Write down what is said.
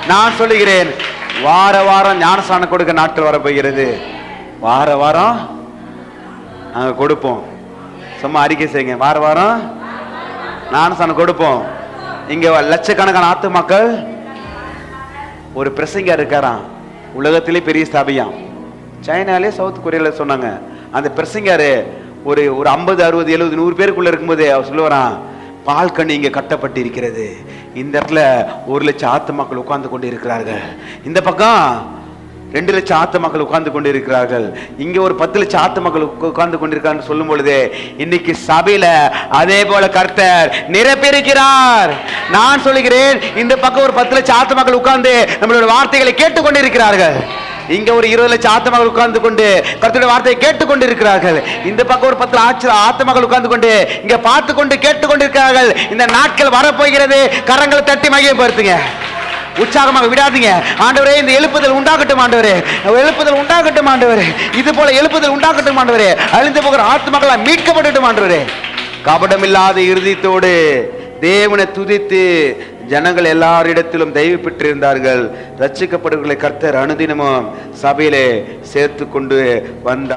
நான் சொல்லுகிறேன், வார வாரம் ஞானஸ்நானம் கொடுக்க நாட்கள் வரப்போகிறது. வார வாரம் நாங்க கொடுப்போம். சும்மா அறிக்கை செய்யுங்க, வார வாரம் ஞானஸ்நானம் கொடுப்போம். இங்க லட்சக்கணக்கான ஆத்துமாக்கள். ஒரு பிரசங்கர் இருக்காராம், உலகத்திலே பெரிய ஸ்தாபியாம், சைனாலே சவுத் கொரியால சொன்னாங்க. அந்த பிரசங்கர் ஒரு 50 60 70 100 பேருக்குள்ள இருக்கும்போது அவர் சொல்லுவாராம், பால் கண்ணி இங்க கட்டப்பட்டு இருக்கிறது. இந்த இடத்துல 1 லட்சம் ஆத்துமாக்கள் உட்கார்ந்து கொண்டு இருக்கிறார்கள். இந்த பக்கம் 2 லட்சம் ஆத்துமாக்கள் உட்கார்ந்து கொண்டு இருக்கிறார்கள். இங்க ஒரு 10 லட்சம் ஆத்துமாக்கள் உட்கார்ந்து கொண்டிருக்கான்னு சொல்லும் பொழுது, இன்னைக்கு சபையில அதே போல கர்த்தர் நிரப்பியிருக்கிறார். நான் சொல்லுகிறேன், இந்த பக்கம் ஒரு 10 லட்சம் ஆத்துமாக்கள் உட்கார்ந்து நம்மளுடைய வார்த்தைகளை கேட்டுக்கொண்டிருக்கிறார்கள். இங்க ஒரு 20 லட்சம் ஆத்துமாக்கள் உட்கார்ந்து கொண்டு கர்த்தருடைய வார்த்தையை கேட்டுக்கொண்டு இருக்கிறார்கள். இந்த பக்கம் ஒரு 10 லட்சம் ஆத்துமாக்கள் உட்கார்ந்து கொண்டு இங்க பார்த்து கொண்டு கேட்டுக்கொண்டிருக்கிறார்கள். இந்த நாட்கள் வரப்போகிறது. கரங்களை தட்டி மகிமைப்படுத்துங்க, உற்சாகமாக விடாதீங்க. ஆண்டவரே, இந்த எழுப்புதல் உண்டாகட்டும் ஆண்டவரே, எழுப்புதல் உண்டாகட்டும் ஆண்டவரே, இது போல எழுப்புதல் உண்டாகட்டும் ஆண்டவரே, அழிந்து போகிற ஆத்துமாக்கள் மீட்கப்படட்டும் ஆண்டவரே. கபடமில்லாத இருதயத்தோடு தேவனை துதித்து ஜனங்கள் எல்லாரிடத்திலும் தயவு பெற்றிருந்தார்கள். ரட்சிக்கப்படுவர்களை கர்த்தர் அனுதினமும் சபையிலே சேர்த்து கொண்டு வந்தார்.